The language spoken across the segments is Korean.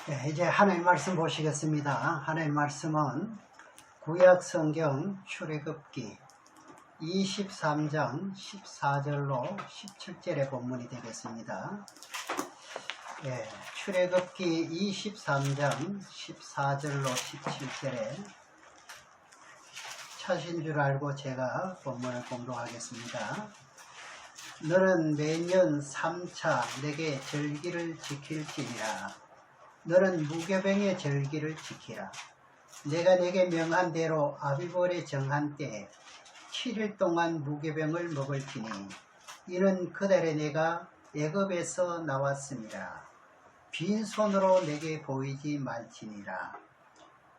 네, 이제 하나님 말씀 보시겠습니다. 하나님 말씀은 구약 성경 출애굽기 23장 14절로 17절의 본문이 되겠습니다. 네, 출애굽기 23장 14절로 17절에 차신 줄 알고 제가 본문을 공독하겠습니다. 너는 매년 3차 내게 절기를 지킬지니라. 너는 무교병의 절기를 지키라. 내가 내게 명한 대로 아비볼에 정한 때에 7일 동안 무교병을 먹을지니 이는 그달에 내가 애굽에서 나왔습니다. 빈손으로 내게 보이지 말지니라.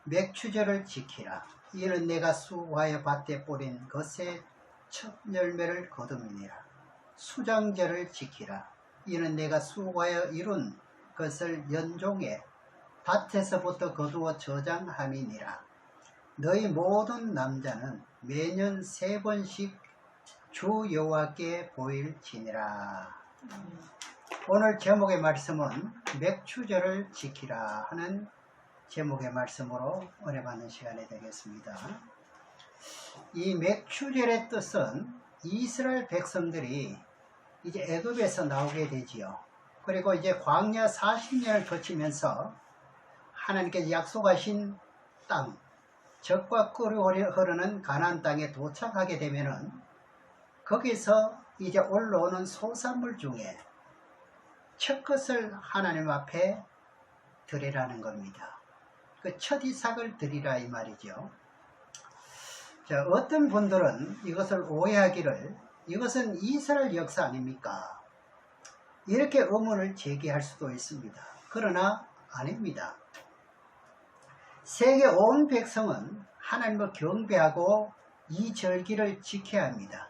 맥추절을 지키라. 이는 내가 수고하여 밭에 뿌린 것의 첫 열매를 거둠이니라. 수장절을 지키라. 이는 내가 수고하여 이룬 것을 연종해 밭에서부터 거두어 저장함이니라. 너희 모든 남자는 매년 3번씩 주 여호와께 보일지니라. 오늘 제목의 말씀은 맥추절을 지키라 하는 제목의 말씀으로 은혜 받는 시간이 되겠습니다. 이 맥추절의 뜻은 이스라엘 백성들이 이제 애굽에서 나오게 되지요. 그리고 이제 광야 40년을 거치면서 하나님께서 약속하신 땅, 젖과 꿀이 흐르는 가나안 땅에 도착하게 되면은 거기서 이제 올라오는 소산물 중에 첫 것을 하나님 앞에 드리라는 겁니다. 그 첫 이삭을 드리라 이 말이죠. 자, 어떤 분들은 이것을 오해하기를 이것은 이스라엘 역사 아닙니까? 이렇게 의문을 제기할 수도 있습니다. 그러나 아닙니다. 세계 온 백성은 하나님을 경배하고 이 절기를 지켜야 합니다.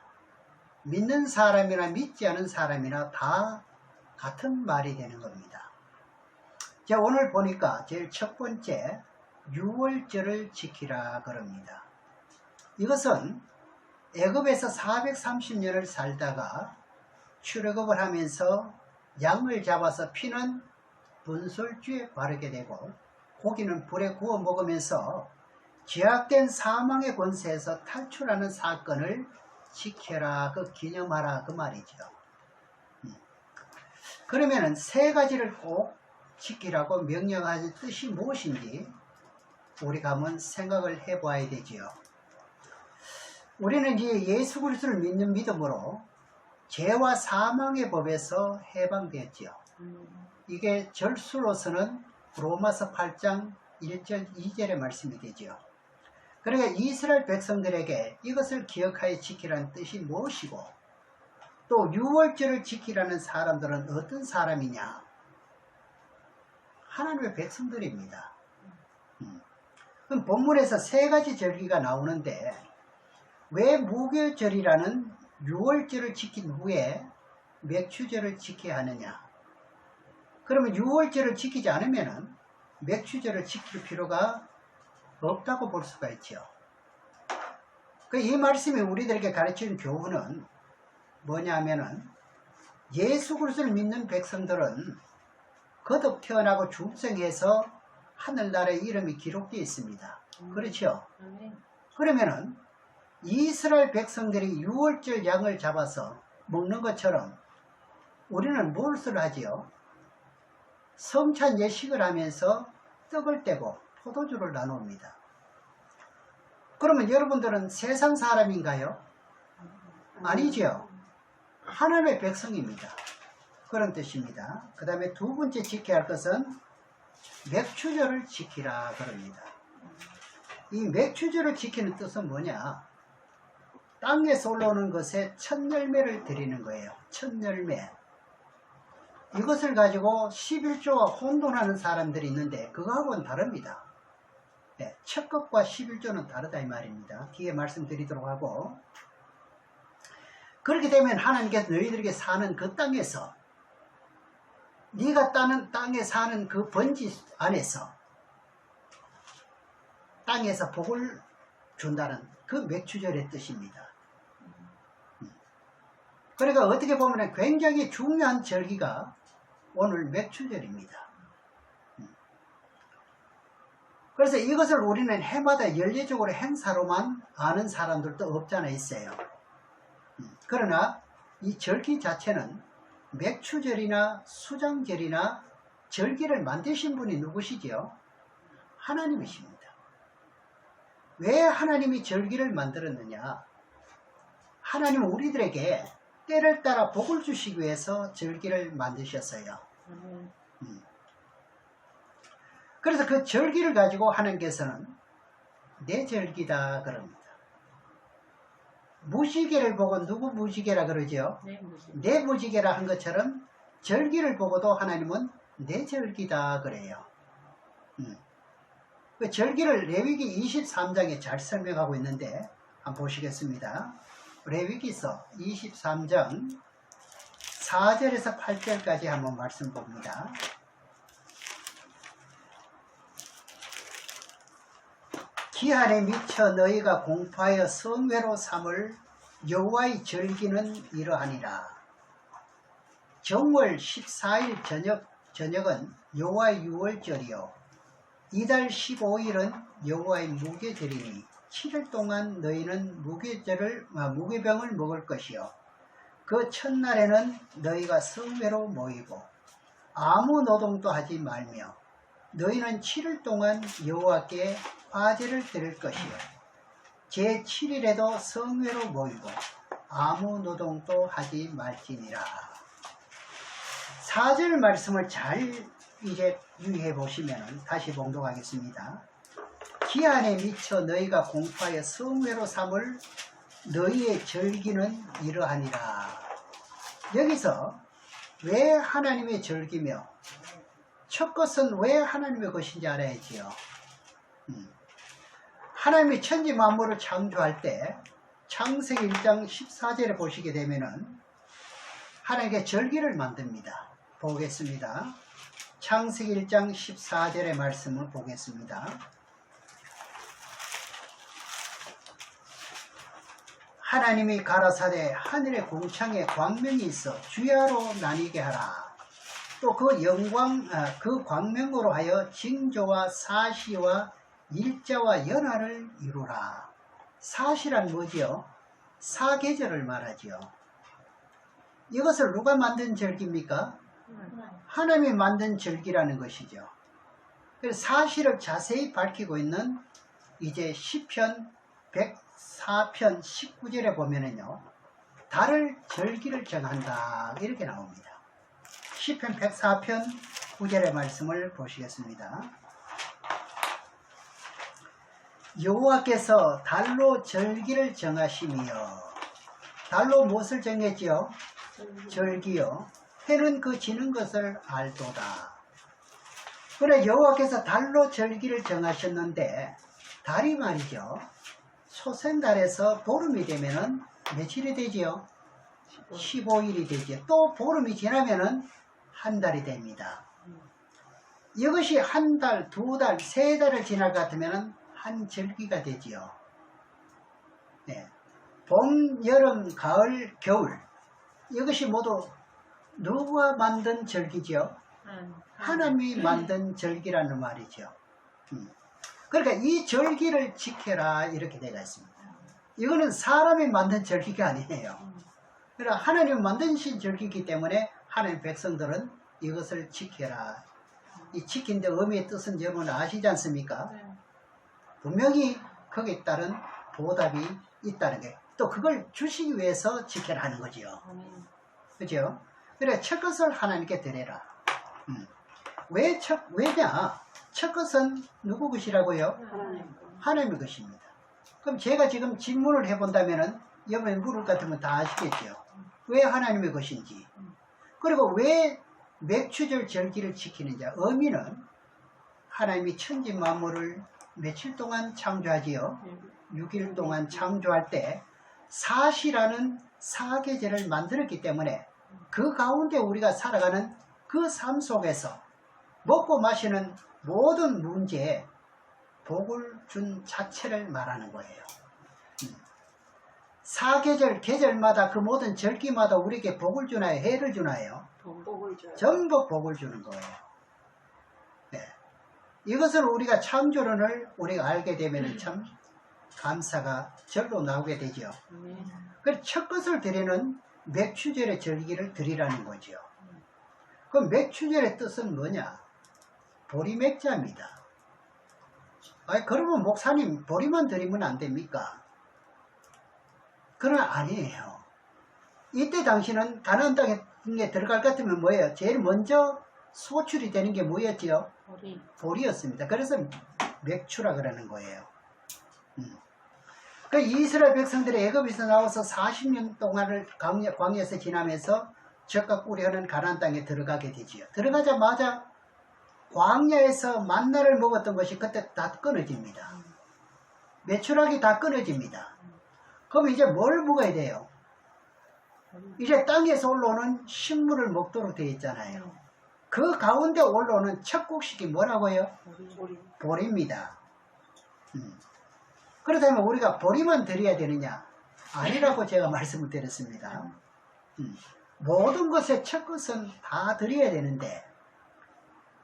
믿는 사람이나 믿지 않은 사람이나 다 같은 말이 되는 겁니다. 자, 오늘 보니까 제일 첫 번째 유월절을 지키라 그럽니다. 이것은 애굽에서 430년을 살다가 출애굽을 하면서 양을 잡아서 피는 분술주에 바르게 되고 고기는 불에 구워 먹으면서 죄악된 사망의 권세에서 탈출하는 사건을 지켜라, 그 기념하라 그 말이죠. 그러면은 세 가지를 꼭 지키라고 명령하는 뜻이 무엇인지 우리가 한번 생각을 해봐야 되지요. 우리는 이제 예수 그리스도를 믿는 믿음으로 죄와 사망의 법에서 해방되었지요. 이게 절수로서는 로마서 8장 1절 2절의 말씀이 되지요. 그러니까 이스라엘 백성들에게 이것을 기억하여 지키라는 뜻이 무엇이고 또 유월절을 지키라는 사람들은 어떤 사람이냐? 하나님의 백성들입니다. 그럼 본문에서 세 가지 절기가 나오는데 왜 무교절이라는 유월절을 지킨 후에 맥추절을 지켜야 하느냐? 그러면 유월절을 지키지 않으면 맥추절을 지킬 필요가 없다고 볼 수가 있죠. 이 말씀이 우리들에게 가르치는 교훈은 뭐냐면은 예수 그리스도를 믿는 백성들은 거듭 태어나고 중생해서 하늘나라의 이름이 기록되어 있습니다. 그렇죠? 그러면은 이스라엘 백성들이 유월절 양을 잡아서 먹는 것처럼 우리는 무엇을 하지요? 성찬 예식을 하면서 떡을 떼고 포도주를 나눕니다. 그러면 여러분들은 세상 사람인가요? 아니죠. 하나님의 백성입니다. 그런 뜻입니다. 그 다음에 두 번째 지켜야 할 것은 맥추절을 지키라 그럽니다. 이 맥추절을 지키는 뜻은 뭐냐? 땅에서 올라오는 것에 첫 열매를 드리는 거예요. 첫 열매. 이것을 가지고 11조와 혼돈하는 사람들이 있는데 그거하고는 다릅니다. 네, 첫 것과 11조는 다르다 이 말입니다. 뒤에 말씀드리도록 하고 그렇게 되면 하나님께서 너희들에게 사는 그 땅에서 네가 따는 땅에 사는 그 번지 안에서 땅에서 복을 준다는 그 맥추절의 뜻입니다. 그러니까 어떻게 보면 굉장히 중요한 절기가 오늘 맥추절입니다. 그래서 이것을 우리는 해마다 연례적으로 행사로만 아는 사람들도 없잖아 있어요. 그러나 이 절기 자체는 맥추절이나 수장절이나 절기를 만드신 분이 누구시죠? 하나님이십니다. 왜 하나님이 절기를 만들었느냐? 하나님은 우리들에게 때를 따라 복을 주시기 위해서 절기를 만드셨어요. 그래서 그 절기를 가지고 하나님께서는 내 절기다 그럽니다. 무지개를 보고 누구 무지개라 그러죠? 내 무지개라 한 것처럼 절기를 보고도 하나님은 내 절기다 그래요. 그 절기를 레위기 23장에 잘 설명하고 있는데 한번 보시겠습니다. 레위기서 23장 4절에서 8절까지 한번 말씀 봅니다. 기한에 미쳐 너희가 공포하여 성회로 삼을 여호와의 절기는 이러하니라. 정월 14일 저녁은 여호와의 유월절이요 이달 15일은 여호와의 무교절이니 7일 동안 너희는 무교병을 먹을 것이요 그 첫날에는 너희가 성회로 모이고 아무 노동도 하지 말며 너희는 7일 동안 여호와께 화제를 드릴 것이요 제7일에도 성회로 모이고 아무 노동도 하지 말지니라. 4절 말씀을 잘 이제 유의해 보시면 다시 봉독하겠습니다. 기한에 미쳐 너희가 공포하여 성회로 삼을 너희의 절기는 이러하니라. 여기서 왜 하나님의 절기며 첫 것은 왜 하나님의 것인지 알아야지요. 하나님이 천지 만물을 창조할 때 창세기 1장 14절에 보시게 되면은 하나님께 절기를 만듭니다. 보겠습니다. 창세기 1장 14절의 말씀을 보겠습니다. 하나님이 가라사대 하늘의 공창에 광명이 있어 주야로 나뉘게 하라. 또 그 광명으로 하여 징조와 사시와 일자와 연하를 이루라. 사시란 뭐지요? 사계절을 말하지요. 이것을 누가 만든 절기입니까? 하나님이 만든 절기라는 것이죠. 그래서 사실을 자세히 밝히고 있는 이제 시편 104편 19절에 보면은요, 달을 절기를 정한다 이렇게 나옵니다. 시편 104편 9절의 말씀을 보시겠습니다. 여호와께서 달로 절기를 정하시며, 달로 무엇을 정했지요? 절기요. 해는 그 지는 것을 알도다. 그래 여호와께서 달로 절기를 정하셨는데 달이 말이죠. 초생달에서 보름이 되면은 며칠이 되지요? 15일이 되죠. 또 보름이 지나면은 한 달이 됩니다. 이것이 한 달, 두 달, 세 달을 지날 것 같으면은 한 절기가 되지요. 네. 봄, 여름, 가을, 겨울 이것이 모두 누가 만든 절기죠? 하나님이 만든 절기라는 말이죠. 그러니까 이 절기를 지켜라 이렇게 되어 있습니다. 이거는 사람이 만든 절기가 아니에요. 그러니까 하나님이 만드신 절기이기 때문에 하나님 백성들은 이것을 지켜라. 이 지킨데 의미의 뜻은 여러분 아시지 않습니까? 분명히 거기에 따른 보답이 있다는 게, 또 그걸 주시기 위해서 지켜라 하는 거지요. 그죠? 그래 첫 것을 하나님께 드려라. 왜냐? 첫 것은 누구 것이라고요? 하나님의 것입니다. 그럼 제가 지금 질문을 해본다면은 여러분이 물을 것 같으면 다 아시겠죠? 왜 하나님의 것인지, 그리고 왜 맥추절 절기를 지키는지. 의미는 하나님이 천지 만물을 며칠 동안 창조하지요? 6일 동안 창조할 때 사시라는 사계절을 만들었기 때문에 그 가운데 우리가 살아가는 그 삶 속에서 먹고 마시는 모든 문제에 복을 준 자체를 말하는 거예요. 사계절, 계절마다 그 모든 절기마다 우리에게 복을 주나요? 해를 주나요? 복을 줘요. 전부 복을 주는 거예요. 네. 이것을 우리가 창조론을 우리가 알게 되면 참 감사가 절로 나오게 되죠. 그래서 첫 것을 드리는 맥추절의 절기를 드리라는 거죠. 그럼 맥추절의 뜻은 뭐냐? 보리맥자입니다. 그러면 목사님 보리만 드리면 안 됩니까? 그건 아니에요. 이때 당시는 가나안 땅에 들어갈 것 같으면 뭐예요? 제일 먼저 소출이 되는 게 뭐였지요? 보리였습니다. 그래서 맥추라 그러는 거예요. 그 이스라엘 백성들이 애굽에서 나와서 40년 동안을 광야에서 지나면서 젖과 꿀이 흐르는 가나안 땅에 들어가게 되지요. 들어가자마자 광야에서 만나를 먹었던 것이 그때 다 끊어집니다. 매출하기 다 끊어집니다. 그럼 이제 뭘 먹어야 돼요? 이제 땅에서 올라오는 식물을 먹도록 되어 있잖아요. 그 가운데 올라오는 첫 곡식이 뭐라고요? 보리입니다. 그렇다면 우리가 보리만 드려야 되느냐? 아니라고 제가 말씀을 드렸습니다. 모든 것의 첫 것은 다 드려야 되는데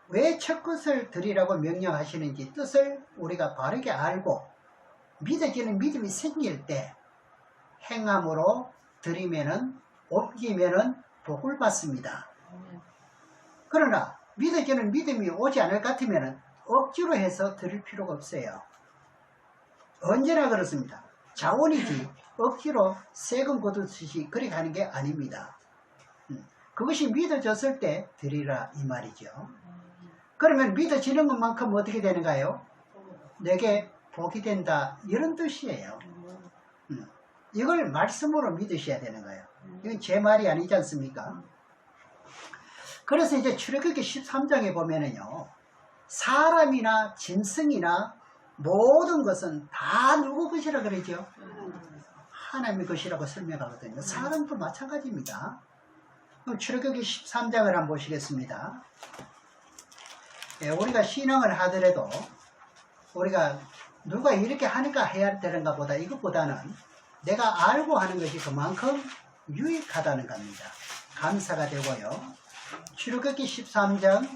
왜 첫 것을 드리라고 명령하시는지 뜻을 우리가 바르게 알고 믿어지는 믿음이 생길 때 행함으로 드리면은 옮기면은 복을 받습니다. 그러나 믿어지는 믿음이 오지 않을 것 같으면은 억지로 해서 드릴 필요가 없어요. 언제나 그렇습니다. 자원이지 억지로 세금 거두듯이 그렇게 하는 게 아닙니다. 그것이 믿어졌을 때 드리라 이 말이죠. 그러면 믿어지는 것만큼 어떻게 되는가요? 내게 복이 된다 이런 뜻이에요. 이걸 말씀으로 믿으셔야 되는 거예요. 이건 제 말이 아니지 않습니까? 그래서 이제 출애굽기 13장에 보면은요, 사람이나 짐승이나 모든 것은 다 누구 것이라 그러죠? 하나님의 것이라고 설명하거든요. 사람도 마찬가지입니다. 그럼 출애굽기 13장을 한번 보시겠습니다. 우리가 신앙을 하더라도 우리가 누가 이렇게 하니까 해야 되는가 보다 이것보다는 내가 알고 하는 것이 그만큼 유익하다는 겁니다. 감사가 되고요. 출애굽기 13장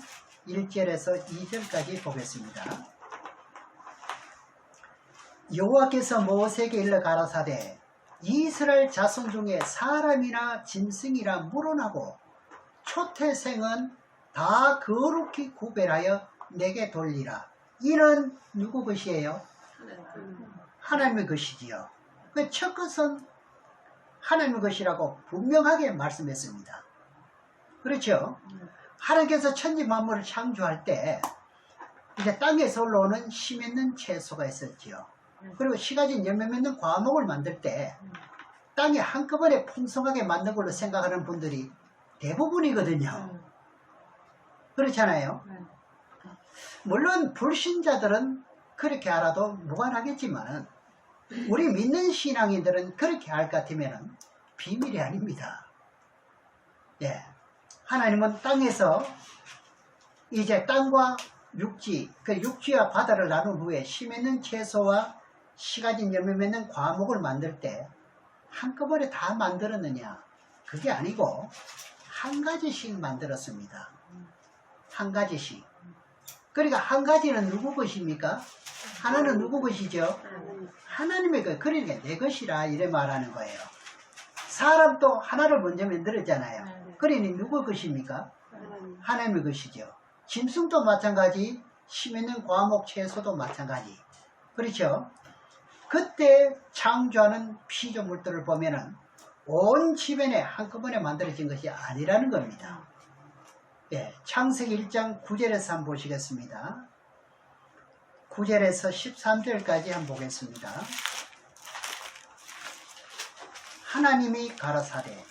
1절에서 2절까지 보겠습니다. 여호와께서 모세에게 일러 가라사대 이스라엘 자손 중에 사람이나 짐승이라 물어나고 초태생은 다 거룩히 구별하여 내게 돌리라. 이는 누구 것이에요? 하나님의 것이지요. 그 첫 것은 하나님의 것이라고 분명하게 말씀했습니다. 그렇죠? 하나님께서 천지 만물을 창조할 때 이제 땅에서 올라오는 씨 맺는 채소가 있었지요. 그리고 씨 가진 열매 맺는 과목을 만들 때 땅에 한꺼번에 풍성하게 만든 걸로 생각하는 분들이 대부분이거든요. 그렇잖아요. 물론 불신자들은 그렇게 알아도 무관하겠지만 우리 믿는 신앙인들은 그렇게 알 것 같으면 비밀이 아닙니다. 예. 하나님은 땅에서 이제 땅과 육지, 그 육지와 바다를 나눈 후에 씨 맺는 채소와 씨 가진 열매 맺는 과목을 만들 때 한꺼번에 다 만들었느냐? 그게 아니고 한 가지씩 만들었습니다. 한 가지씩. 그러니까 한 가지는 누구 것입니까? 하나는 누구 것이죠? 하나님의 것. 그러니까 내 것이라 이래 말하는 거예요. 사람도 하나를 먼저 만들었잖아요. 그러니 누구 것입니까? 하나님의 것이죠. 짐승도 마찬가지, 씨 맺는 과목 채소도 마찬가지. 그렇죠? 그때 창조하는 피조물들을 보면은 온 지면에 한꺼번에 만들어진 것이 아니라는 겁니다. 예, 창세기 1장 9절에서 한번 보시겠습니다. 9절에서 13절까지 한번 보겠습니다. 하나님이 가라사대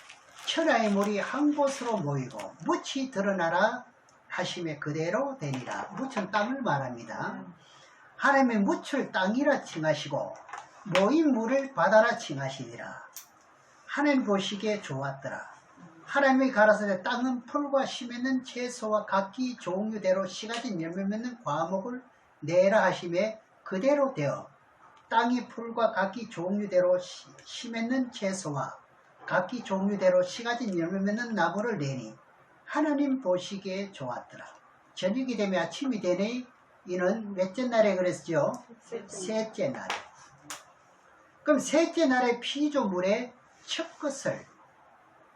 천하의 물이 한 곳으로 모이고 묻이 드러나라 하심에 그대로 되니라. 묻은 땅을 말합니다. 하나님의 묻을 땅이라 칭하시고 모인 물을 바다라 칭하시니라. 하나님 보시기에 좋았더라. 하나님이 가라사대 땅은 풀과 씨 맺는 채소와 각기 종류대로 씨 가진 열매 맺는 과목을 내라 하심에 그대로 되어 땅이 풀과 각기 종류대로 씨 맺는 채소와 각기 종류대로 씨 가진 열매 맺는 나무를 내니 하나님 보시기에 좋았더라. 저녁이 되며 아침이 되니 이는 몇째 날에 그랬죠? 셋째 날에. 그럼 셋째 날의 피조물의 첫 것을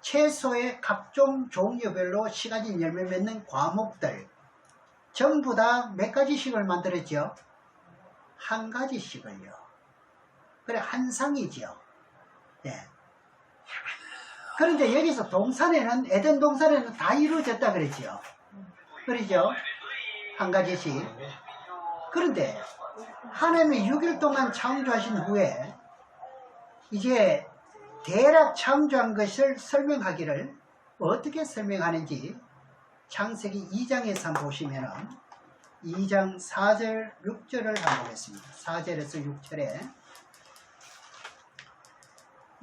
채소의 각종 종류별로 시가진 열매 맺는 과목들 전부 다 몇 가지씩을 만들었죠? 한 가지씩을요. 그래, 한 상이죠. 예. 그런데 여기서 동산에는, 에덴 동산에는 다 이루어졌다 그랬죠. 그러죠? 한 가지씩. 그런데 하나님이 6일 동안 창조하신 후에 이제 대략 창조한 것을 설명하기를 어떻게 설명하는지 창세기 2장에서 한번 보시면은 2장 4절 6절을 한번 보겠습니다. 4절에서 6절에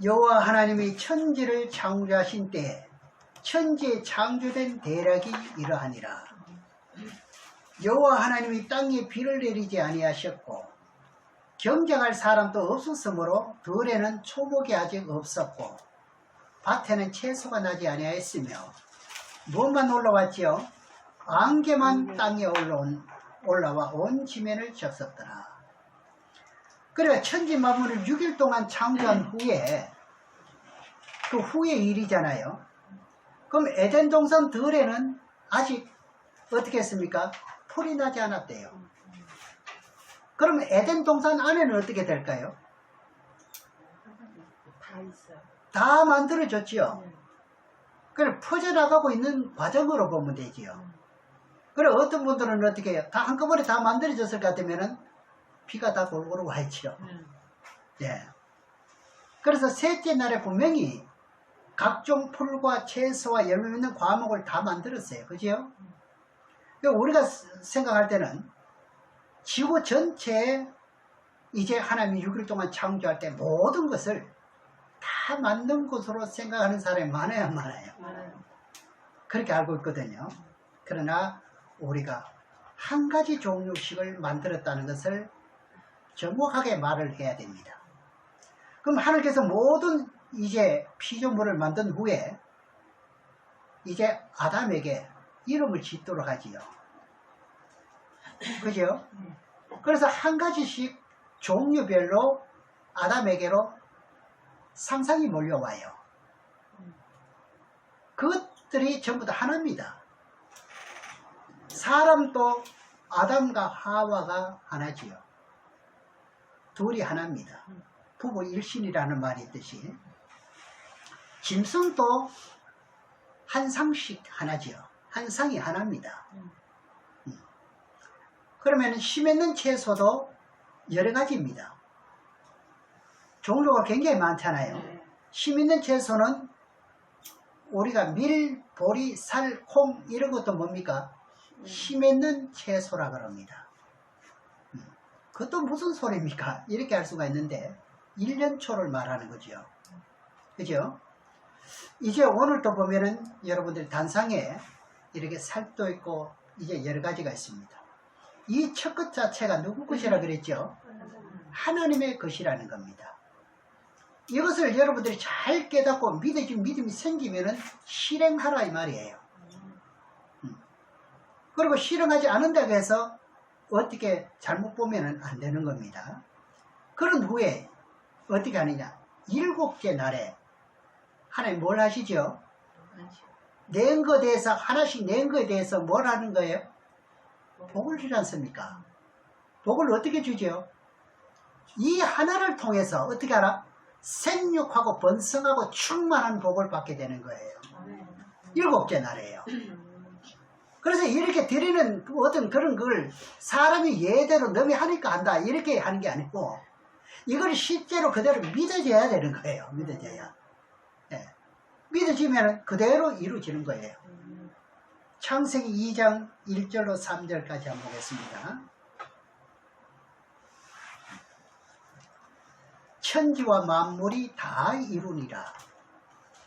여호와 하나님이 천지를 창조하신 때에 천지에 창조된 대략이 이러하니라. 여호와 하나님이 땅에 비를 내리지 아니하셨고 경작할 사람도 없었으므로 들에는 초목이 아직 없었고 밭에는 채소가 나지 아니하였으며 무엇만 올라왔지요? 안개만 땅에 올라와 온 지면을 적셨더라. 그래, 천지 만물을 6일 동안 창조한 후에 그 후의 일이잖아요. 그럼 에덴 동산 들에는 아직 어떻게 했습니까? 풀이 나지 않았대요. 그럼 에덴 동산 안에는 어떻게 될까요? 다 있어요. 다 만들어졌지요. 그래, 퍼져나가고 있는 과정으로 보면 되지요. 그래, 어떤 분들은 어떻게 해요? 다 한꺼번에 다 만들어졌을 것 같으면은 비가 다 골고루 와 있죠. 예. 그래서 셋째 날에 분명히 각종 풀과 채소와 열매 맺는 과목을 다 만들었어요. 그죠? 우리가 생각할 때는 지구 전체에 이제 하나님이 6일 동안 창조할 때 모든 것을 다 만든 것으로 생각하는 사람이 많아요. 그렇게 알고 있거든요. 그러나 우리가 한 가지 종류씩을 만들었다는 것을 정확하게 말을 해야 됩니다. 그럼 하나님께서 모든 이제 피조물을 만든 후에 이제 아담에게 이름을 짓도록 하지요. 그죠? 그래서 한 가지씩 종류별로 아담에게로 상상이 몰려와요. 그것들이 전부 다 하나입니다. 사람도 아담과 하와가 하나지요. 둘이 하나입니다. 부부 일신이라는 말이 있듯이 짐승도 한 상씩 하나지요. 한 상이 하나입니다. 그러면 심있는 채소도 여러 가지입니다. 종류가 굉장히 많잖아요. 심있는 채소는 우리가 밀, 보리, 살, 콩 이런 것도 뭡니까? 심있는 채소라 그럽니다. 그것도 무슨 소리입니까? 이렇게 할 수가 있는데 1년초를 말하는 거죠. 그죠? 이제 오늘 또 보면은 여러분들 단상에 이렇게 살도 있고 이제 여러 가지가 있습니다. 이 첫 것 자체가 누구 것이라 그랬죠? 하나님의 것이라는 겁니다. 이것을 여러분들이 잘 깨닫고 믿음이 생기면은 실행하라 이 말이에요. 그리고 실행하지 않는다고 해서 어떻게 잘못 보면은 안 되는 겁니다. 그런 후에 어떻게 하느냐? 7째 날에 하나님 뭘 하시죠? 낸 것에 대해서 하나씩 낸 것에 대해서 뭘 하는 거예요? 복을 주지 않습니까? 복을 어떻게 주죠? 이 하나를 통해서 어떻게 하라? 생육하고 번성하고 충만한 복을 받게 되는 거예요. 7째 날이에요. 그래서 이렇게 드리는 어떤 그런 걸 사람이 예대로 너무 하니까 한다 이렇게 하는 게 아니고 이걸 실제로 그대로 믿어져야 되는 거예요. 믿어져야. 네. 믿어지면 그대로 이루어지는 거예요. 창세기 2장 1절로 3절까지 한번 보겠습니다. 천지와 만물이 다 이루니라.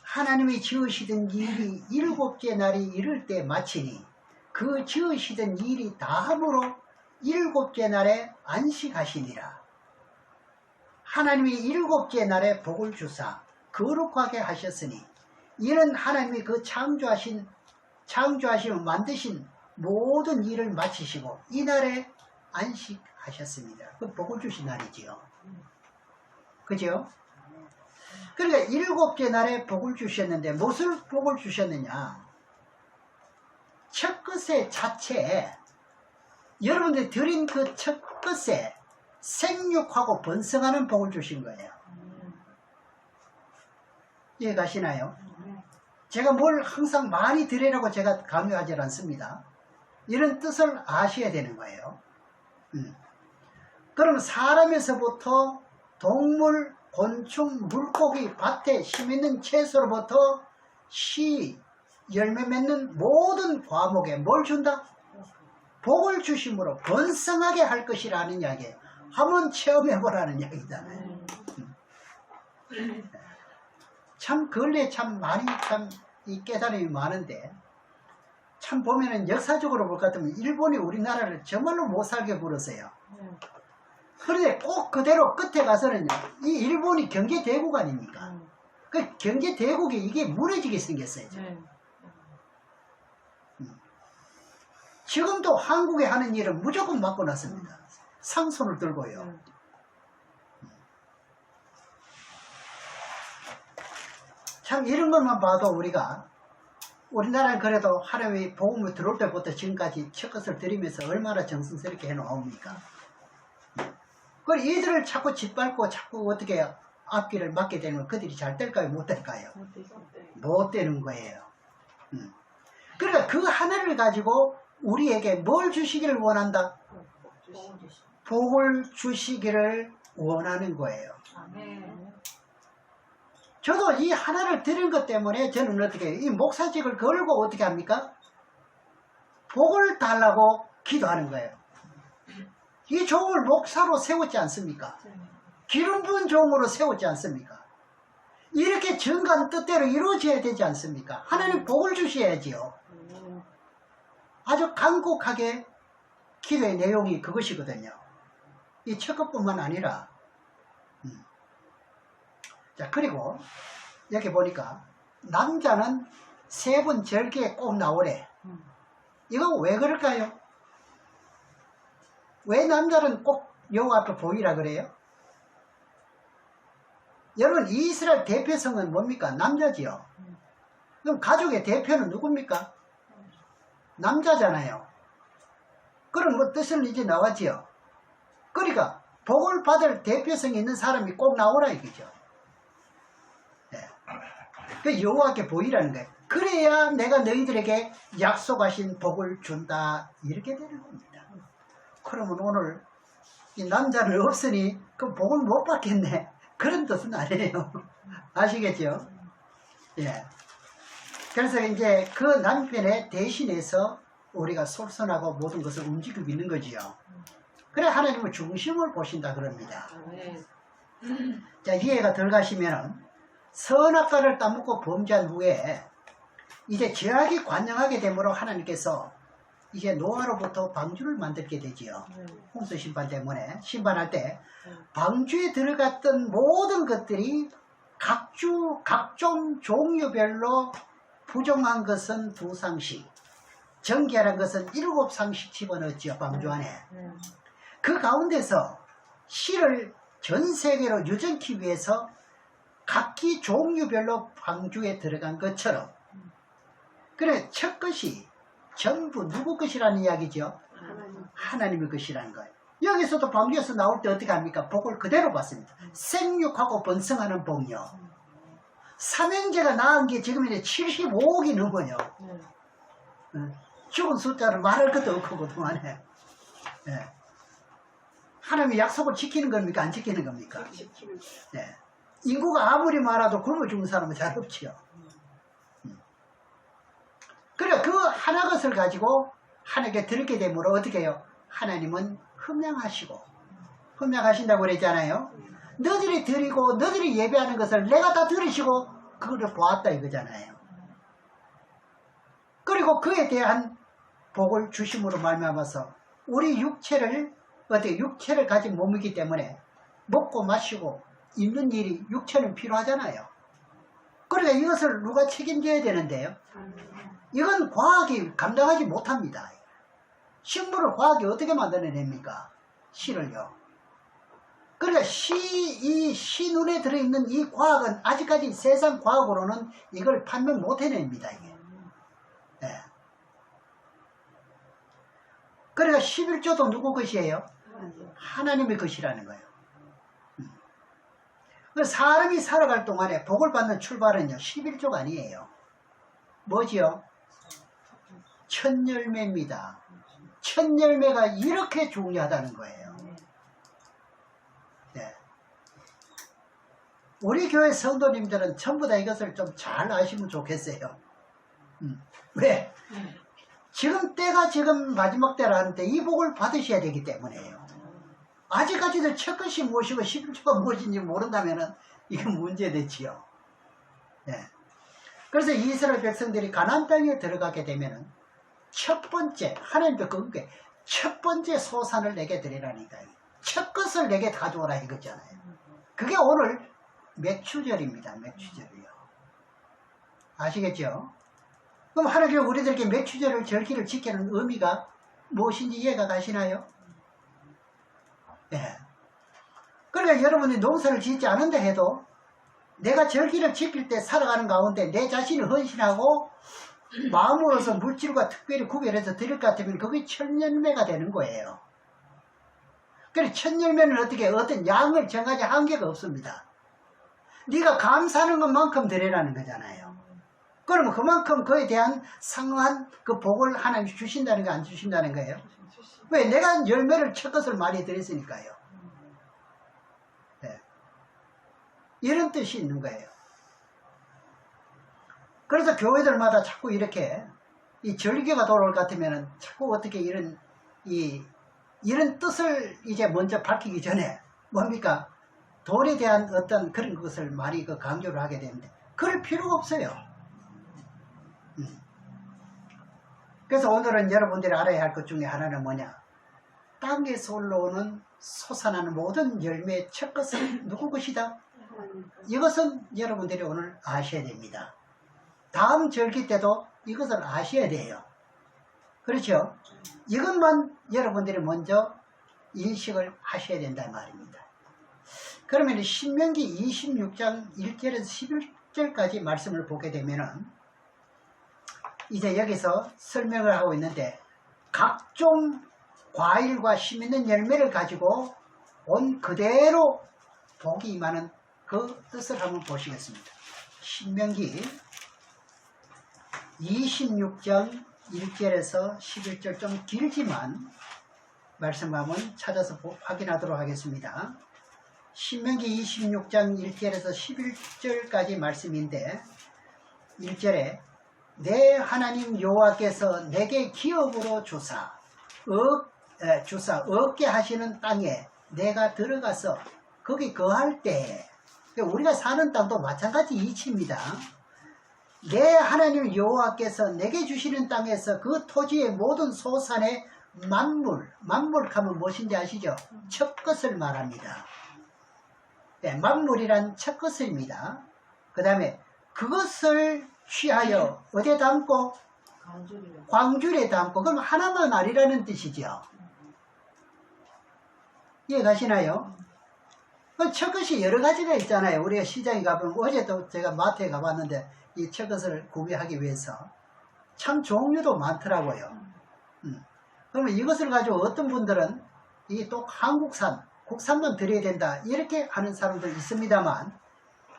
하나님이 지으시던 일이 7째 날이 이를 때 마치니 그 지으시던 일이 다함으로 7째 날에 안식하시니라. 하나님이 7째 날에 복을 주사 거룩하게 하셨으니 이는 하나님이 그 창조하시고 만드신 모든 일을 마치시고 이날에 안식하셨습니다. 그 복을 주신 날이지요. 그죠? 그러니까 7째 날에 복을 주셨는데 무엇을 복을 주셨느냐? 첫 것의 자체에 여러분들이 드린 그 첫 것에 생육하고 번성하는 복을 주신 거예요. 이해 가시나요? 제가 뭘 항상 많이 드리라고 제가 강요하지 않습니다. 이런 뜻을 아셔야 되는 거예요. 그럼 사람에서부터 동물, 곤충, 물고기, 밭에 심있는 채소로부터 씨, 열매 맺는 모든 과목에 뭘 준다? 복을 주심으로 번성하게 할 것이라는 이야기예요. 한번 체험해보라는 이야기잖아요. 참 근래 참 많이 참 이 깨달음이 많은데 참 보면은 역사적으로 볼 것 같으면 일본이 우리나라를 정말로 못 살게 굴었어요. 그런데 꼭 그대로 끝에 가서는 이 일본이 경제 대국 아닙니까? 그 경제 대국이 이게 무너지게 생겼어요. 지금도 한국에 하는 일은 무조건 막고 났습니다. 상손을 들고요. 참 이런 것만 봐도 우리나라는 그래도 하나님의 복음이 들어올 때부터 지금까지 첫 것을 드리면서 얼마나 정성스럽게 해놓습니까? 그리고 이들을 자꾸 짓밟고 자꾸 어떻게 앞길을 막게 되면 그들이 잘 될까요? 못 될까요? 못 되는 거예요. 그러니까 그 하나를 가지고 우리에게 뭘 주시기를 원한다? 복을 주시기를 원하는 거예요. 저도 이 하나를 드린 것 때문에 저는 어떻게 해요? 이 목사직을 걸고 어떻게 합니까? 복을 달라고 기도하는 거예요. 이 종을 목사로 세웠지 않습니까? 기름 부은 종으로 세웠지 않습니까? 이렇게 정한 뜻대로 이루어져야 되지 않습니까? 하나님 복을 주셔야지요. 아주 간곡하게 기도의 내용이 그것이거든요. 이 첫 것뿐만 아니라 자, 그리고 여기 보니까 남자는 3번 절기에 꼭 나오래. 이거 왜 그럴까요? 왜 남자는 꼭 여호와 앞에 보이라 그래요? 여러분, 이스라엘 대표성은 뭡니까? 남자지요. 그럼 가족의 대표는 누굽니까? 남자잖아요. 그럼 뭐 뜻은 이제 나왔지요. 그러니까 복을 받을 대표성이 있는 사람이 꼭 나오라 이거죠. 네. 그 여호와께 보이라는 거예요. 그래야 내가 너희들에게 약속하신 복을 준다 이렇게 되는 겁니다. 그러면 오늘 이 남자는 없으니 그 복을 못 받겠네 그런 뜻은 아니에요. 아시겠죠? 예. 그래서 이제 그 남편의 대신해서 우리가 솔선하고 모든 것을 움직이고 있는 거지요. 그래 하나님은 중심을 보신다 그럽니다. 자, 이해가 덜 가시면 선악과를 따먹고 범죄한 후에 이제 죄악이 관영하게 되므로 하나님께서 이제 노아로부터 방주를 만들게 되지요. 홍수 심판 때문에 심판할 때 방주에 들어갔던 모든 것들이 각종 종류별로 부정한 것은 2상씩, 정결한 것은 7상씩 집어넣었지요. 방주 안에. 그 가운데서 씨를 전 세계로 유전기 위해서 각기 종류별로 방주에 들어간 것처럼, 그래 첫 것이 전부 누구 것이라는 이야기죠? 하나님의 것이라는 거예요. 여기서도 방주에서 나올 때 어떻게 합니까? 복을 그대로 받습니다. 생육하고 번성하는 복요. 삼형제가 낳은 게 지금 이제 75억이 넘어요. 죽은 숫자를 말할 것도 없고 그동안에. 네. 하나님의 약속을 지키는 겁니까? 안 지키는 겁니까? 네. 인구가 아무리 많아도 굶어 죽는 사람은 잘 없지요. 그래 그 하나 것을 가지고 하나님께 드리게 되므로 어떻게 해요? 하나님은 흠양하신다고 그랬잖아요. 너희들이 드리고 너희들이 예배하는 것을 내가 다 들으시고 그거를 보았다 이거잖아요. 그리고 그에 대한 복을 주심으로 말미암아서 우리 육체를 가진 몸이기 때문에 먹고 마시고 입는 일이 육체는 필요하잖아요. 그러니까 이것을 누가 책임져야 되는데요. 이건 과학이 감당하지 못합니다. 식물을 과학이 어떻게 만들어냅니까? 씨를요. 그러니까 이 씨 눈에 들어있는 이 과학은 아직까지 세상 과학으로는 이걸 판명 못 해냅니다, 이게. 네. 그러니까 11조도 누구 것이에요? 하나님의 것이라는 거예요. 사람이 살아갈 동안에 복을 받는 출발은요, 11조가 아니에요. 뭐지요? 첫 열매입니다. 첫 열매가 이렇게 중요하다는 거예요. 네. 우리 교회 성도님들은 전부 다 이것을 좀 잘 아시면 좋겠어요. 왜? 때가 지금 마지막 때라 하는데 이 복을 받으셔야 되기 때문에요. 아직까지도 첫 것이 무엇이고 11조가 무엇인지 모른다면 이게 문제되지요. 네. 그래서 이스라엘 백성들이 가나안 땅에 들어가게 되면 첫 번째 하나님도 그게 첫 번째 소산을 내게 드리라니까. 첫 것을 내게 가져오라 이거잖아요. 그게 오늘 맥추절입니다. 맥추절이요. 아시겠죠? 그럼 하나님은 우리들에게 맥추절을 절기를 지키는 의미가 무엇인지 이해가 가시나요? 네. 그러니까 여러분이 농사를 짓지 않은다 해도 내가 절기를 지킬 때 살아가는 가운데 내 자신을 헌신하고 마음으로서 물질과 특별히 구별해서 드릴 것 같으면 그게 첫 열매가 되는 거예요. 그래서 첫 열매는 어떤 양을 정하지 한계가 없습니다. 네가 감사하는 것만큼 드리라는 거잖아요. 그러면 그만큼 그에 대한 상한 그 복을 하나님이 주신다는 거 안 주신다는 거예요? 왜? 내가 열매를 첫 것을 많이 드렸으니까요. 네. 이런 뜻이 있는 거예요. 그래서 교회들마다 자꾸 이렇게 이 절기가 돌아올 것 같으면 자꾸 어떻게 이런 뜻을 이제 먼저 밝히기 전에 뭡니까? 돌에 대한 어떤 그런 것을 많이 강조를 하게 되는데 그럴 필요가 없어요. 그래서 오늘은 여러분들이 알아야 할 것 중에 하나는 뭐냐? 땅에서 올라오는 솟아나는 모든 열매의 첫 것은 누구 것이다? 이것은 여러분들이 오늘 아셔야 됩니다. 다음 절기 때도 이것을 아셔야 돼요. 그렇죠? 이것만 여러분들이 먼저 인식을 하셔야 된다는 말입니다. 그러면 신명기 26장 1절에서 11절까지 말씀을 보게 되면은 이제 여기서 설명을 하고 있는데 각종 과일과 심 있는 열매를 가지고 온 그대로 복이 임하는 그 뜻을 한번 보시겠습니다. 신명기 26장 1절에서 11절 좀 길지만 말씀 한번 찾아서 확인하도록 하겠습니다. 신명기 26장 1절에서 11절까지 말씀인데 1절에 내 하나님 여호와께서 내게 기업으로 주사 얻게 하시는 땅에 내가 들어가서 거기 거할 때 우리가 사는 땅도 마찬가지 이치입니다. 내 하나님 여호와께서 내게 주시는 땅에서 그 토지의 모든 소산의 만물하면 무엇인지 아시죠? 첫 것을 말합니다. 네, 만물이란 첫 것입니다. 그 다음에 그것을 취하여 어디에 담고? 광주리에 담고. 그럼 하나만 아니라는 뜻이죠. 이해가시나요? 첫 것이 여러 가지가 있잖아요. 우리가 시장에 가보면 어제도 제가 마트에 가봤는데 이 첫 것을 구매하기 위해서 참 종류도 많더라고요. 그러면 이것을 가지고 어떤 분들은 이 또 한국산, 국산만 드려야 된다 이렇게 하는 사람도 있습니다만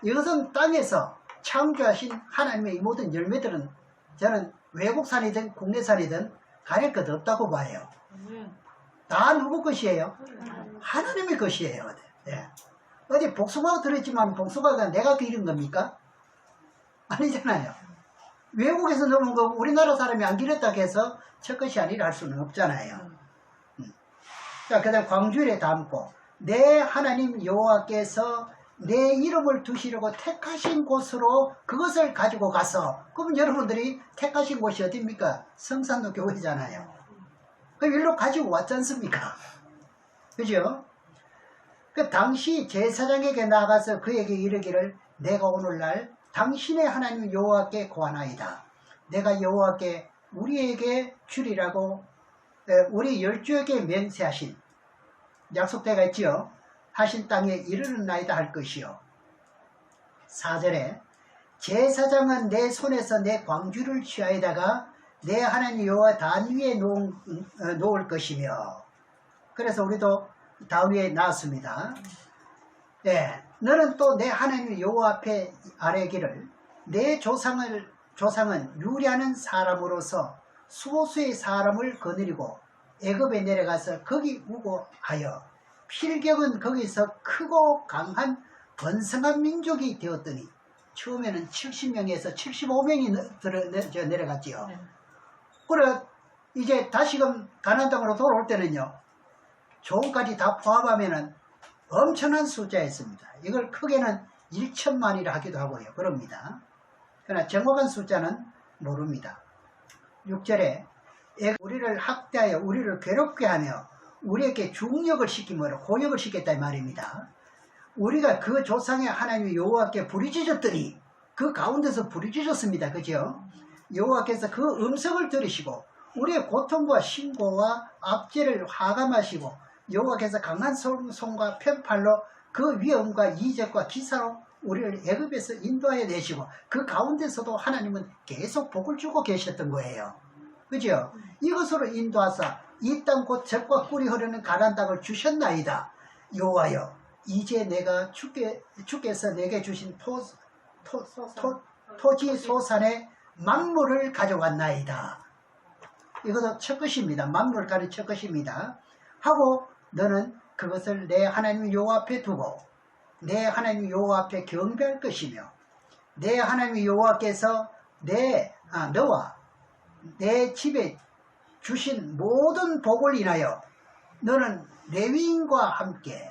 이것은 땅에서 창조하신 하나님의 이 모든 열매들은 저는 외국산이든 국내산이든 가릴 것 없다고 봐요. 다 누구 것이에요? 하나님의 것이에요. 네. 어디 복숭아가 들어있지만 복숭아가 내가 기른 겁니까? 아니잖아요. 외국에서 넣은 거 우리나라 사람이 안 기렸다고 해서 첫 것이 아니라 할 수는 없잖아요. 자, 그 다음 광주리에 담고 내 하나님 여호와께서 내 이름을 두시려고 택하신 곳으로 그것을 가지고 가서 그러면 여러분들이 택하신 곳이 어디입니까? 성산도 교회잖아요. 그럼 일로 가지고 왔지 않습니까? 그죠? 그 당시 제사장에게 나가서 그에게 이르기를 내가 오늘날 당신의 하나님 여호와께 고하나이다. 내가 여호와께 우리에게 주리라고 우리 열주에게 맹세하신 약속대가 있지요. 하신 땅에 이르는 나이다 할 것이요. 4절에 제사장은 내 손에서 내 광주를 취하에다가 내 하나님 여호와 단 위에 놓을 것이며. 그래서 우리도 단 위에 놨습니다. 네, 너는 또 내 하나님 여호와 앞에 아뢰기를 내 조상은 유리하는 사람으로서 수호수의 사람을 거느리고 애굽에 내려가서 거기 우고하여 필경은 거기서 크고 강한 번성한 민족이 되었더니 처음에는 70명에서 75명이 내려갔지요. 그래 이제 다시금 가나안 땅으로 돌아올 때는요, 조까지 다 포함하면은 엄청난 숫자였습니다. 이걸 크게는 1천만이라 하기도 하고요. 그럽니다. 그러나 정확한 숫자는 모릅니다. 6절에 우리를 학대하여 우리를 괴롭게 하며 우리에게 중력을 시키므로 고역을 시켰다 이 말입니다. 우리가 그 조상의 하나님 여호와께 부르짖었더니 그 가운데서 부르짖었습니다. 그죠? 여호와께서 그 음성을 들으시고 우리의 고통과 신고와 압제를 화감하시고 여호와께서 강한 손과 편팔로 그 위엄과 이적과 기사로 우리를 애굽에서 인도하여 내시고 그 가운데서도 하나님은 계속 복을 주고 계셨던 거예요. 그죠? 이것으로 인도하사 이 땅 곧 젖과 꿀이 흐르는 가나안 땅을 주셨나이다. 여호와여, 이제 내가 주께서 내게 주신 토지 소산의 만물을 가져왔나이다. 이것도 첫 것입니다. 만물을 가진 첫 것입니다. 하고 너는 그것을 내 하나님 여호와 앞에 두고 내 하나님 여호와 앞에 경배할 것이며 내 하나님 여호와께서 너와 내 집에 주신 모든 복을 인하여 너는 레위인과 함께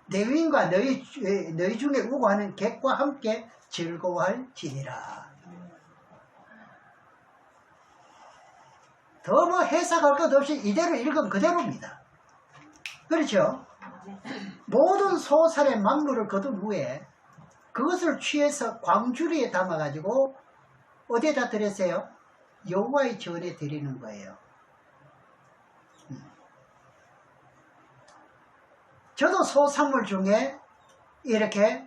레위인과 너희 중에 우고하는 객과 함께 즐거워할지니라. 더 뭐 해석할 것 없이 이대로 읽으면 그대로입니다. 그렇죠? 모든 소살의 만물을 거둔 후에 그것을 취해서 광주리에 담아가지고 어디에다 드렸어요? 여호와의 전에 드리는 거예요. 저도 소산물 중에 이렇게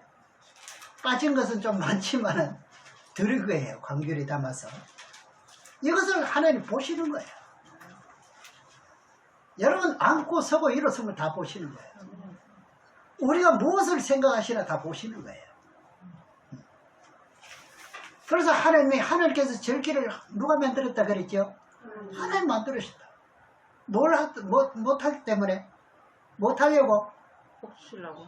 빠진 것은 좀 많지만은 드릴 거예요. 광주리에 담아서. 이것을 하나님 보시는 거예요. 여러분 앉고 서고 일어서면 다 보시는 거예요. 우리가 무엇을 생각하시나 다 보시는 거예요. 그래서 하나님께서 절기를 누가 만들었다 그랬죠? 하나님 만들으셨다. 못하기 때문에? 못하려고? 복시라고.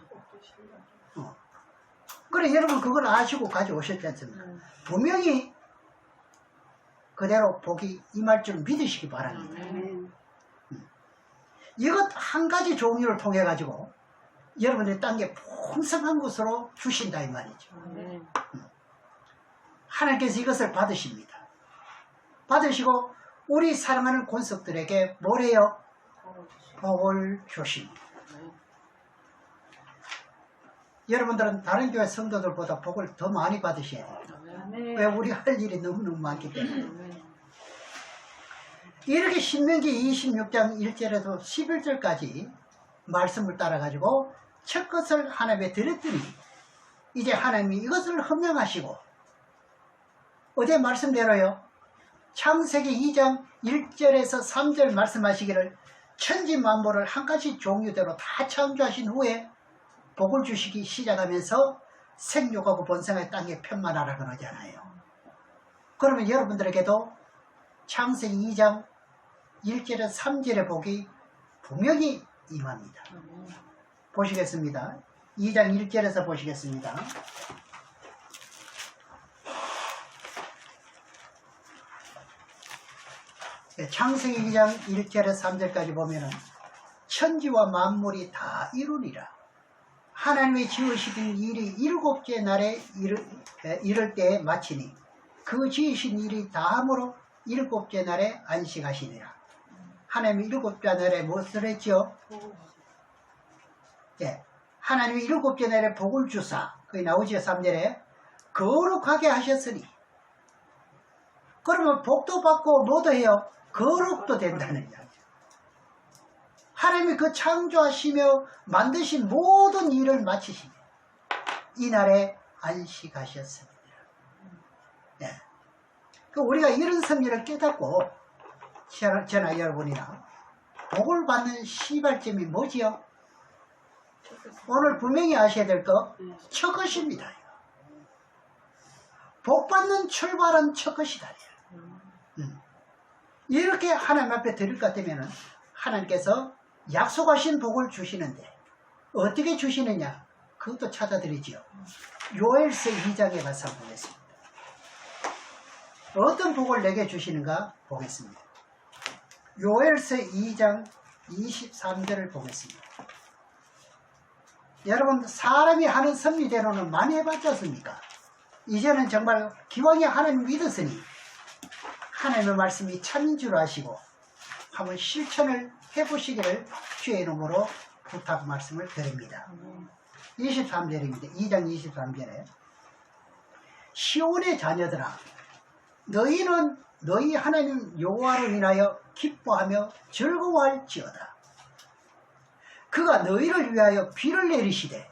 그래 여러분 그걸 아시고 가져오셨지 않습니까? 분명히 그대로 복이 임할 줄 믿으시기 바랍니다. 이것 한 가지 종류를 통해 가지고 여러분의 땅에 풍성한 곳으로 주신다 이 말이죠. 하나님께서 이것을 받으십니다. 받으시고 우리 사랑하는 권속들에게 뭐래요? 복을 주십니다. 여러분들은 다른 교회 성도들보다 복을 더 많이 받으셔야 돼요. 왜? 우리 할 일이 너무너무 많기 때문에. 이렇게 신명기 26장 1절에서 11절까지 말씀을 따라가지고 첫 것을 하나님께 드렸더니 이제 하나님이 이것을 헌명하시고 어제 말씀대로요. 창세기 2장 1절에서 3절 말씀하시기를 천지 만물을 한 가지 종류대로 다 창조하신 후에 복을 주시기 시작하면서 생육하고 번성의 땅에 편만하라 그러잖아요. 그러면 여러분들에게도 창세기 2장 1절에서 3절의 복이 분명히 임합니다. 보시겠습니다. 2장 1절에서 보시겠습니다. 창세기 2장 1절에서 3절까지 보면은 천지와 만물이 다 이루니라. 하나님이 지으시던 일이 일곱째 날에 이를 때에 마치니 그 지으신 일이 다함으로 일곱째 날에 안식하시니라. 하나님이 일곱째 날에 무엇을 했죠? 하나님이 일곱째 날에 복을 주사, 거기 나오죠 3절에 거룩하게 하셨으니. 그러면 복도 받고 뭐도 해요? 거룩도 된다는 이야기죠. 하나님이 그 창조하시며 만드신 모든 일을 마치시며 이날에 안식하셨습니다. 네. 우리가 이런 섭리를 깨닫고 저나 여러분이나 복을 받는 시발점이 뭐지요? 오늘 분명히 아셔야 될 거 첫 것입니다. 복 받는 출발은 첫 것이다. 이렇게 하나님 앞에 드릴 것 같으면 하나님께서 약속하신 복을 주시는데 어떻게 주시느냐? 그것도 찾아드리지요. 요엘서 2장에 가서 보겠습니다. 어떤 복을 내게 주시는가 보겠습니다. 요엘서 2장 23절을 보겠습니다. 여러분, 사람이 하는 섭리대로는 많이 해봤지 않습니까? 이제는 정말 기왕에 하나님 믿었으니 하나님의 말씀이 참인 줄 아시고 한번 실천을 해보시기를 주의 이름으로 부탁 말씀을 드립니다. 23절입니다. 2장 23절에 시온의 자녀들아, 너희는 너희 하나님 여호와로 인하여 기뻐하며 즐거워할지어다. 그가 너희를 위하여 비를 내리시되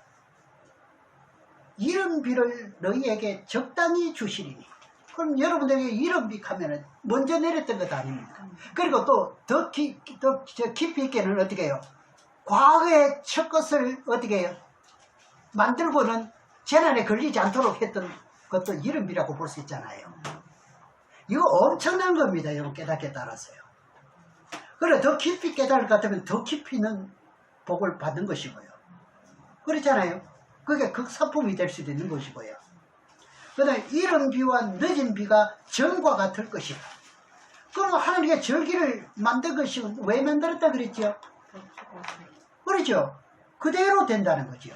이른 비를 너희에게 적당히 주시리니. 그럼 여러분들에게 이른 비 하면은 먼저 내렸던 것 아닙니까? 그리고 또 더 깊이 있게는 어떻게 해요? 과거의 첫 것을 어떻게 해요? 만들고는 재난에 걸리지 않도록 했던 것도 이른 비라고 볼 수 있잖아요. 이거 엄청난 겁니다. 여러분 깨닫게 따라서요. 그래 더 깊이 깨달을 것 같으면 더 깊이 있는 복을 받는 것이고요. 그렇잖아요. 그게 극사품이 될 수도 있는 것이고요. 그 다음에 이른 비와 늦은 비가 전과 같을 것이다. 그럼 하나님께 절기를 만든 것이 왜 만들었다 그랬죠? 그렇죠. 그대로 된다는 거죠.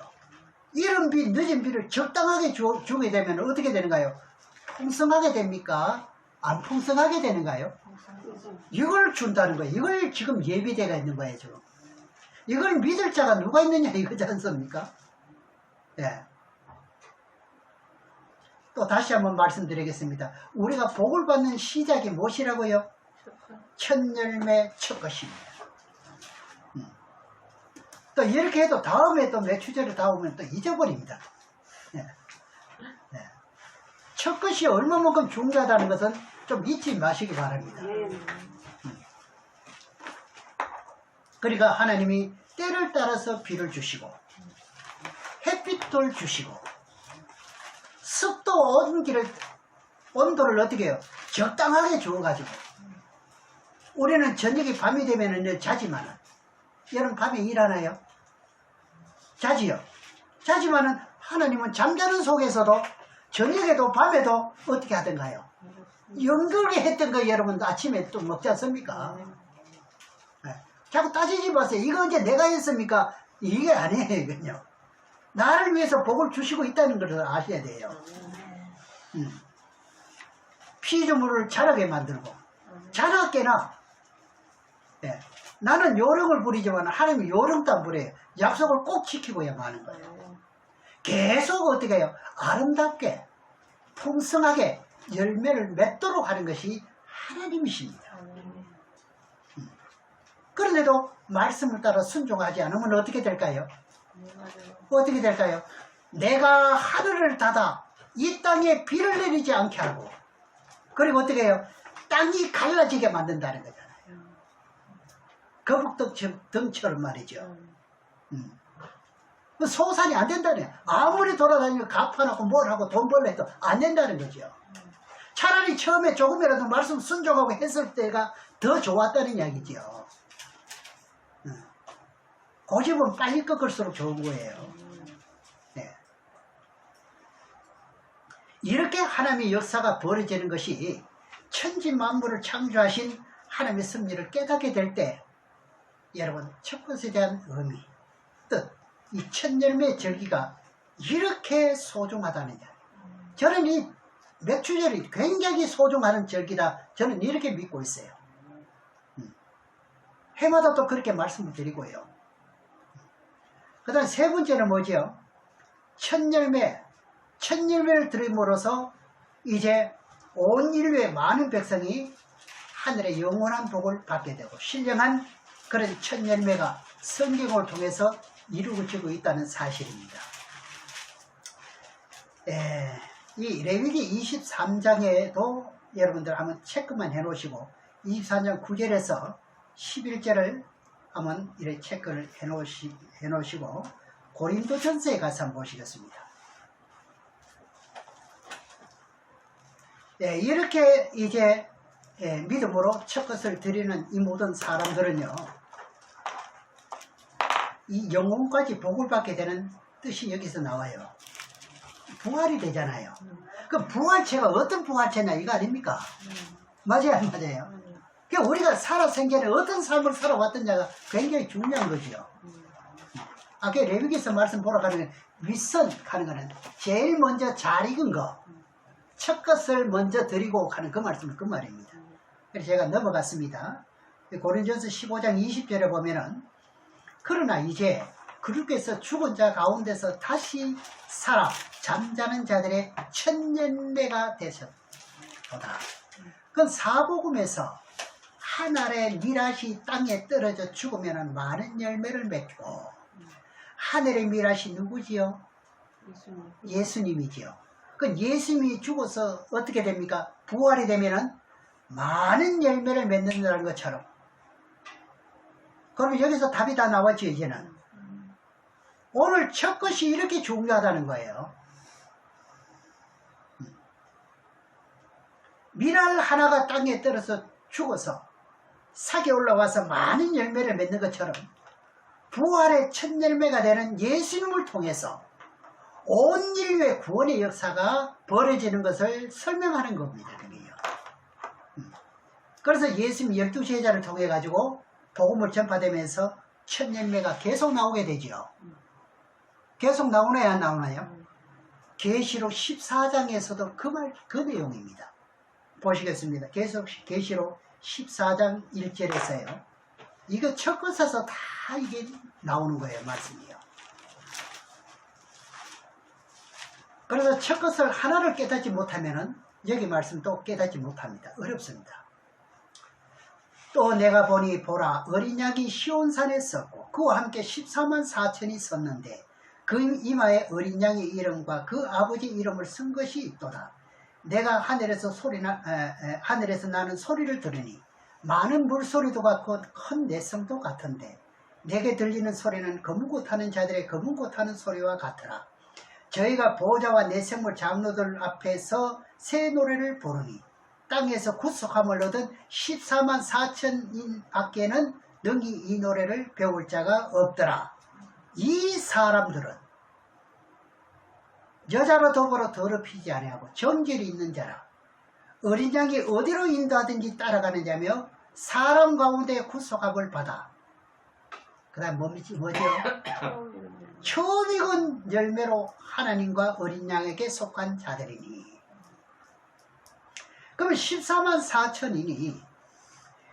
이른 비, 늦은 비를 적당하게 주게 되면 어떻게 되는가요? 풍성하게 됩니까? 안 풍성하게 되는가요? 이걸 준다는 거예요. 이걸 지금 예비대가 있는 거예요. 지금. 이걸 믿을 자가 누가 있느냐 이거지 않습니까? 예. 또 다시 한번 말씀드리겠습니다. 우리가 복을 받는 시작이 무엇이라고요? 첫 열매 첫 것입니다. 또 이렇게 해도 다음에 또 몇 주제를 다 오면 또 잊어버립니다. 예. 예. 첫 것이 얼마만큼 중요하다는 것은 좀 잊지 마시기 바랍니다. 그러니까 하나님이 때를 따라서 비를 주시고 햇빛을 주시고 습도 온도를 어떻게 해요? 적당하게 주어가지고 우리는 저녁에 밤이 되면 자지만은 여러분 밤에 일하나요? 자지요. 자지만은 하나님은 잠자는 속에서도 저녁에도 밤에도 어떻게 하던가요? 연결게 했던 거 여러분 아침에 또 먹지 않습니까? 네. 자꾸 따지지 마세요. 이거 언제 내가 했습니까? 이게 아니에요. 이건요. 나를 위해서 복을 주시고 있다는 것을 아셔야 돼요. 피조물을 자라게 만들고 자라게나 네. 나는 요령을 부리지만 하나님이 요령도 안 부려요. 약속을 꼭 지키고야만 하는 거예요. 계속 어떻게 해요? 아름답게 풍성하게 열매를 맺도록 하는 것이 하나님이십니다. 그런데도 말씀을 따라 순종하지 않으면 어떻게 될까요? 어떻게 될까요? 내가 하늘을 닫아 이 땅에 비를 내리지 않게 하고 그리고 어떻게 해요? 땅이 갈라지게 만든다는 거잖아요. 거북등처럼 말이죠. 소산이 안 된다네. 아무리 돌아다니고 갚아놓고 뭘 하고 돈 벌려 해도 안 된다는 거죠. 차라리 처음에 조금이라도 말씀 순종하고 했을 때가 더 좋았다는 이야기죠. 고집은 빨리 꺾을수록 좋은 거예요. 네. 이렇게 하나님의 역사가 벌어지는 것이 천지 만물을 창조하신 하나님의 섭리를 깨닫게 될 때 여러분 첫 것에 대한 의미, 뜻, 이 첫열매 절기가 이렇게 소중하다는 점. 저는 이 맥주절이 굉장히 소중한 절기다. 저는 이렇게 믿고 있어요. 해마다 또 그렇게 말씀을 드리고요. 그 다음 세 번째는 뭐죠? 첫열매를 드림으로써 이제 온 인류의 많은 백성이 하늘의 영원한 복을 받게 되고 신령한 그런 첫 열매가 성경을 통해서 이루어지고 있다는 사실입니다. 이 레위기 23장에도 여러분들 한번 체크만 해 놓으시고 23장 9절에서 11절을 한번 이렇게 체크를 해 놓으시고 고린도전서에 가서 한번 보시겠습니다. 이렇게 이제 믿음으로 첫 것을 드리는 이 모든 사람들은요, 이 영혼까지 복을 받게 되는 뜻이 여기서 나와요. 부활이 되잖아요. 그 부활체가 어떤 부활체냐 이거 아닙니까? 맞아요, 안 맞아요? 그러니까 우리가 살아 생전에 어떤 삶을 살아왔느냐가 굉장히 중요한 거죠. 아까 레위기서 말씀 보러 가는 윗선 하는 거는 제일 먼저 잘 익은 거, 첫 것을 먼저 드리고 하는 그 말씀은 그 말입니다. 그래서 제가 넘어갔습니다. 고린도전서 15장 20절에 보면은 그러나 이제 그리스도께서 죽은 자 가운데서 다시 살아 잠자는 자들의 첫 열매가 되셨도다. 그건 사복음에서 한 알의 미랄이 땅에 떨어져 죽으면 많은 열매를 맺고, 하늘의 미랄이 누구지요? 예수님이지요. 그 예수님이 죽어서 어떻게 됩니까? 부활이 되면은 많은 열매를 맺는다는 것처럼. 그러면 여기서 답이 다 나왔죠, 이제는. 오늘 첫 것이 이렇게 중요하다는 거예요. 미랄 하나가 땅에 떨어져 죽어서 삭이 올라와서 많은 열매를 맺는 것처럼 부활의 첫 열매가 되는 예수님을 통해서 온 인류의 구원의 역사가 벌어지는 것을 설명하는 겁니다. 그게요. 그래서 예수님 12제자를 통해 가지고 복음을 전파되면서 첫 열매가 계속 나오게 되죠. 계속 나오나요, 안 나오나요? 계시록 14장에서도 그 내용입니다. 보시겠습니다. 계속 계시록 14장 1절에서요. 이거 첫 것에서 다 이게 나오는 거예요, 말씀이요. 그래서 첫 것을 하나를 깨닫지 못하면은 여기 말씀도 깨닫지 못합니다. 어렵습니다. 또 내가 보니 보라 어린 양이 시온산에 섰고 그와 함께 14만 4천이 섰는데 그 이마에 어린 양의 이름과 그 아버지 이름을 쓴 것이 있도다. 내가 하늘에서 나는 소리를 들으니 많은 물소리도 같고 큰 내성도 같은데 내게 들리는 소리는 검은고 타는 자들의 검은고 타는 소리와 같으라. 저희가 보호자와 내생물 장로들 앞에서 새 노래를 부르니 땅에서 구속함을 얻은 14만 4천인 밖에는 능히 이 노래를 배울 자가 없더라. 이 사람들은 여자로 더불어 더럽히지 아니하고 정결이 있는 자라. 어린 양이 어디로 인도하든지 따라가는 자며 사람 가운데 구속함을 받아. 그 다음 뭐죠? 처음 익은 열매로 하나님과 어린 양에게 속한 자들이니. 그러면 14만 4천이니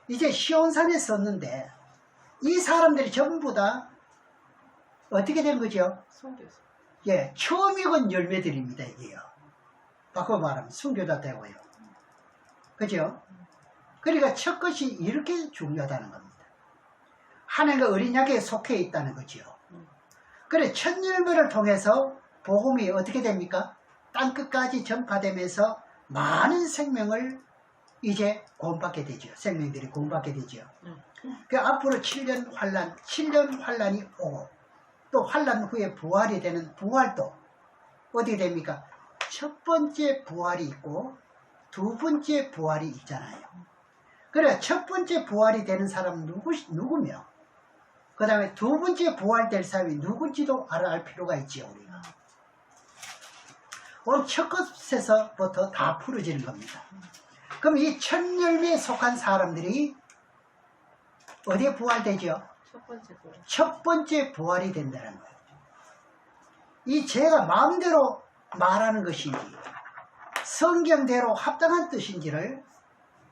이제 시온산에 썼는데 이 사람들이 전부 다 어떻게 된 거죠? 예, 처음 익은 열매들입니다, 이게요. 바꿔 말하면 순교자 되고요. 그죠? 그러니까 첫 것이 이렇게 중요하다는 겁니다. 하나님과 어린 양에게 속해 있다는 거죠. 그래, 첫 열매를 통해서 복음이 어떻게 됩니까? 땅끝까지 전파되면서 많은 생명을 이제 구원받게 되죠. 생명들이 구원받게 되죠. 그 앞으로 7년 환란이 오고 또 환란 후에 부활이 되는 부활도 어떻게 됩니까? 첫 번째 부활이 있고 두 번째 부활이 있잖아요. 그래, 첫 번째 부활이 되는 사람은 누구며 그 다음에 두 번째 부활될 사람이 누군지도 알아갈 필요가 있지요, 우리가. 오늘 첫 것에서부터 다 풀어지는 겁니다. 그럼 이 첫 열매에 속한 사람들이 어디에 부활되죠? 첫 번째 부활이 된다는 거예요. 이 제가 마음대로 말하는 것인지 성경대로 합당한 뜻인지를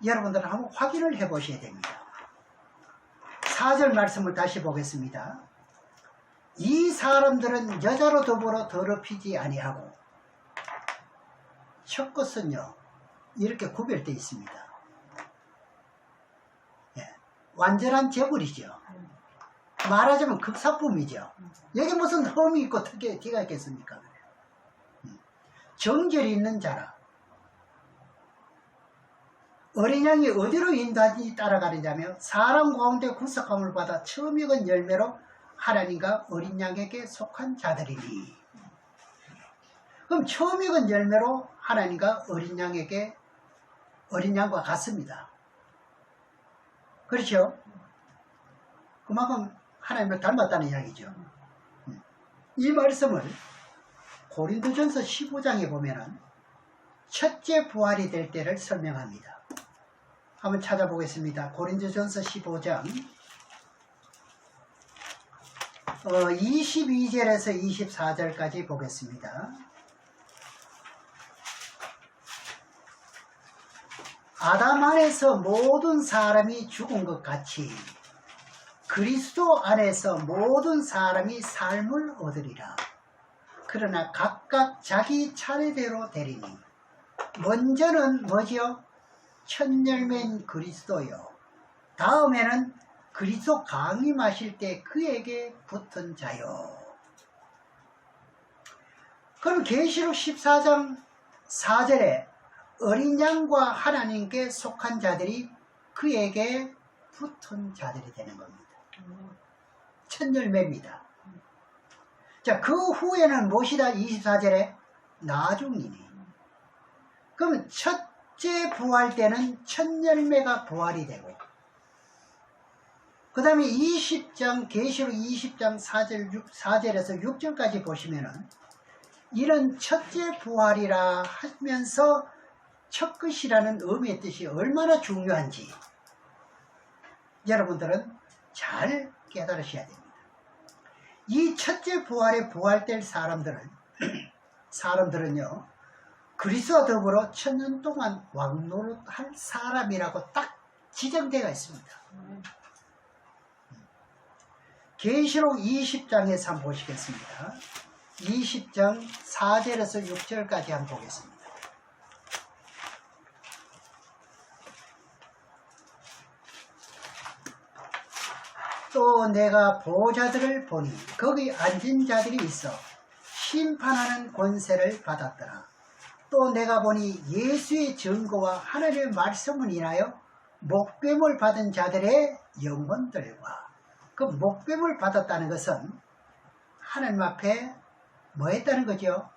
여러분들은 한번 확인을 해 보셔야 됩니다. 4절 말씀을 다시 보겠습니다. 이 사람들은 여자로 더불어 더럽히지 아니하고. 첫 것은요 이렇게 구별되어 있습니다. 완전한 재물이죠. 말하자면 극사품이죠. 여기 무슨 흠이 있고 티가 있겠습니까? 정결이 있는 자라. 어린 양이 어디로 인도하지 따라가느냐면 사람 가운데 구속함을 받아 처음 익은 열매로 하나님과 어린 양에게 속한 자들이니. 그럼 처음 익은 열매로 하나님과 어린 양과 같습니다. 그렇죠? 그만큼 하나님을 닮았다는 이야기죠. 이 말씀을 고린도전서 15장에 보면은 첫째 부활이 될 때를 설명합니다. 한번 찾아보겠습니다. 고린도전서 15장 22절에서 24절까지 보겠습니다. 아담 안에서 모든 사람이 죽은 것 같이 그리스도 안에서 모든 사람이 삶을 얻으리라. 그러나 각각 자기 차례대로 되리니 먼저는 뭐지요? 첫 열매인 그리스도요. 다음에는 그리스도 강림하실 때 그에게 붙은 자요. 그럼 계시록 14장 4절에 어린 양과 하나님께 속한 자들이 그에게 붙은 자들이 되는 겁니다. 첫 열매입니다. 자, 그 후에는 무엇이다? 24절에 나중이니. 그러면 첫째 부활 때는 첫 열매가 부활이 되고, 그 다음에 20장, 계시록 20장 4절에서 6절까지 보시면은 이런 첫째 부활이라 하면서 첫 것이라는 의미의 뜻이 얼마나 중요한지 여러분들은 잘 깨달으셔야 됩니다. 이 첫째 부활에 부활될 사람들은요, 그리스도와 더불어 천년 동안 왕노릇할 사람이라고 딱 지정되어 있습니다. 계시록 20장에서 한번 보시겠습니다. 20장 4절에서 6절까지 한번 보겠습니다. 또 내가 보호자들을 보니 거기 앉은 자들이 있어 심판하는 권세를 받았더라. 또 내가 보니 예수의 증거와 하나님의 말씀을 인하여 목배물 받은 자들의 영혼들과, 그 목배물 받았다는 것은 하나님 앞에 뭐 했다는 거죠?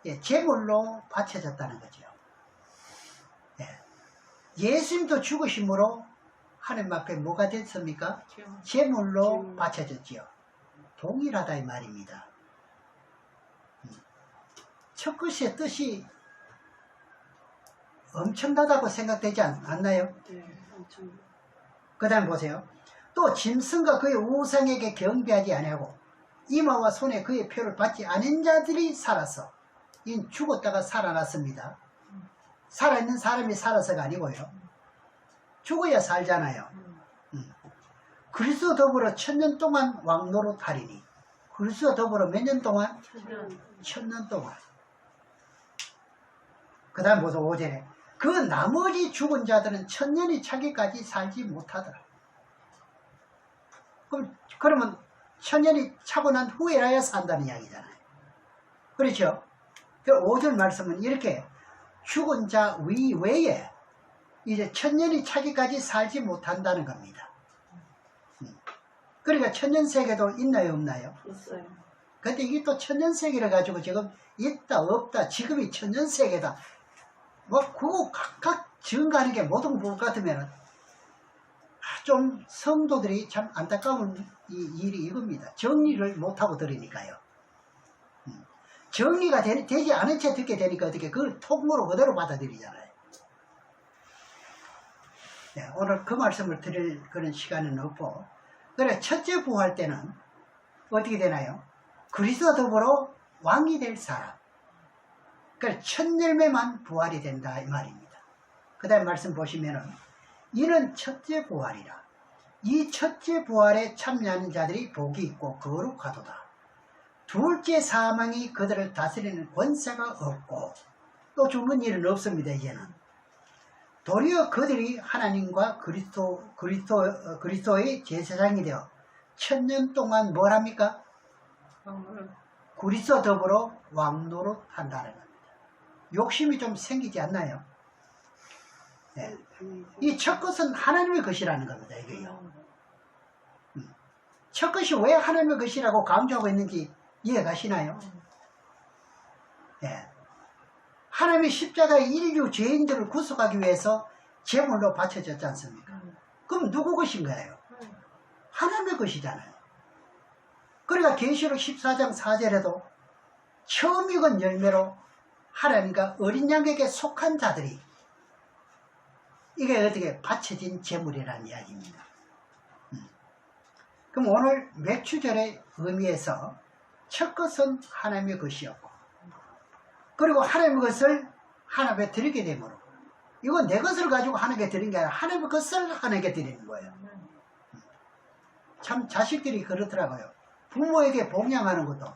예, 제물로 바쳐졌다는 거죠. 예. 예수님도 죽으심으로 하나님 앞에 뭐가 됐습니까? 제물로 바쳐졌지요. 동일하다 이 말입니다. 첫 것의 뜻이 엄청나다고 생각되지 않나요? 그 다음 보세요. 또 짐승과 그의 우상에게 경배하지 아니하고 이마와 손에 그의 표를 받지 않은 자들이 살아서, 이 죽었다가 살아났습니다. 살아있는 사람이 살아서가 아니고요. 죽어야 살잖아요. 그리스도 더불어 천년 동안 왕노릇하리니. 그리스도 더불어 몇 년 동안? 천년 동안. 그 다음 보세요. 5절에 그 나머지 죽은 자들은 천년이 차기까지 살지 못하더라. 그러면 천년이 차고 난 후에라야 산다는 이야기잖아요. 그렇죠? 그 5절 말씀은 이렇게 죽은 자 외에 이제 천년이 차기까지 살지 못한다는 겁니다. 그러니까 천년세계도 있나요, 없나요? 있어요. 근데 이게 또 천년세계를 가지고 지금 있다, 없다, 지금이 천년세계다. 뭐, 그거 각각 증가하는 게 모든 것 같으면 좀 성도들이 참 안타까운 이 일이 이겁니다. 정리를 못하고 들으니까요. 정리가 되지 않은 채 듣게 되니까 어떻게 그걸 통으로 그대로 받아들이잖아요. 네, 오늘 그 말씀을 드릴 그런 시간은 없고, 그래 첫째 부활 때는 어떻게 되나요? 그리스도와 더불어 왕이 될 사람. 그러니까 첫 열매만 부활이 된다 이 말입니다. 그 다음 말씀 보시면은 이는 첫째 부활이라. 이 첫째 부활에 참여하는 자들이 복이 있고 거룩하도다. 둘째 사망이 그들을 다스리는 권세가 없고, 또 죽는 일은 없습니다. 이제는 도리어 그들이 하나님과 그리스도의 제사장이 되어 1000년 동안 뭘 합니까? 그리스도 더불어 왕노릇 한다는 겁니다. 욕심이 좀 생기지 않나요? 네. 이 첫 것은 하나님의 것이라는 겁니다. 이게요. 첫 것이 왜 하나님의 것이라고 강조하고 있는지 이해가시나요? 네. 하나님의 십자가의 인류 죄인들을 구속하기 위해서 제물로 바쳐졌지 않습니까? 그럼 누구 것인가요? 하나님의 것이잖아요. 그러니까 계시록 14장 4절에도 처음 익은 열매로 하나님과 어린 양에게 속한 자들이 이게 어떻게 바쳐진 제물이라는 이야기입니다. 그럼 오늘 맥추절의 의미에서 첫 것은 하나님의 것이었고, 그리고 하나님의 것을 하나님께 드리게 되므로, 이건 내 것을 가지고 하나님께 드리는 게 아니라 하나님의 것을 하나님께 드리는 거예요. 참 자식들이 그렇더라고요. 부모에게 봉양하는 것도,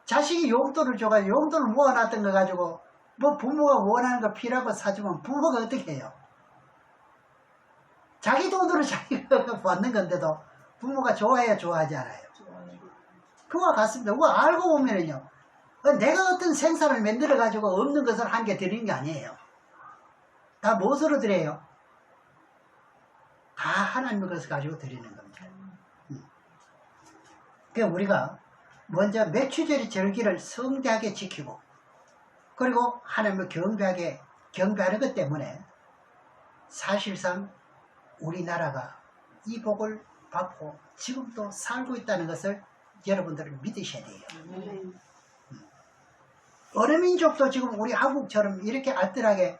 자식이 용돈을 줘가지고 용돈을 모아놨던 거 가지고 뭐 부모가 원하는 거 필요하고 사주면 부모가 어떻게 해요? 자기 돈으로 자기가 받는 건데도 부모가 좋아해야 좋아하지 않아요. 그와 같습니다. 그거 알고 보면은요, 내가 어떤 생산을 만들어 가지고 없는 것을 한 개 드리는 게 아니에요. 다 무엇으로 드려요? 다 하나님의 것을 가지고 드리는 겁니다. 그러니까 우리가 먼저 맥추절의 절기를 성대하게 지키고, 그리고 하나님을 경배하는 것 때문에 사실상 우리나라가 이 복을 받고 지금도 살고 있다는 것을 여러분들은 믿으셔야 돼요. 어느 민족도 지금 우리 한국처럼 이렇게 알뜰하게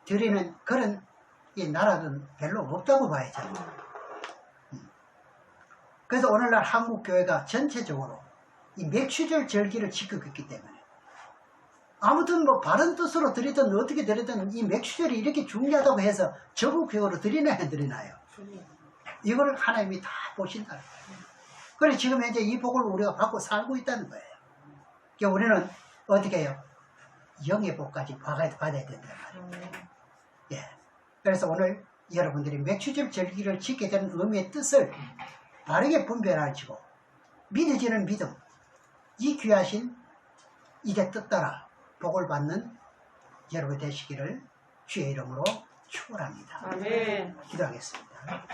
드리는 그런 이 나라는 별로 없다고 봐야죠. 그래서 오늘날 한국교회가 전체적으로 이 맥추절 절기를 지키고 있기 때문에, 아무튼 뭐 바른 뜻으로 드리든 어떻게 드리든 이 맥추절이 이렇게 중요하다고 해서 적극적으로 드리나요, 안 드리나요? 이걸 하나님이 다 보신다는 거예요. 그래서 지금 현재 이 복을 우리가 받고 살고 있다는 거예요. 그러니까 우리는 어떻게 해요? 영의 복까지 받아야 된단 말이에요. 예. 그래서 오늘 여러분들이 맥추절 절기를 지키게 되는 의미의 뜻을 바르게 분별하시고 믿어지는 믿음, 이 귀하신 이제 뜻 따라 복을 받는 여러분 되시기를 주의 이름으로 축원합니다. 아멘. 기도하겠습니다.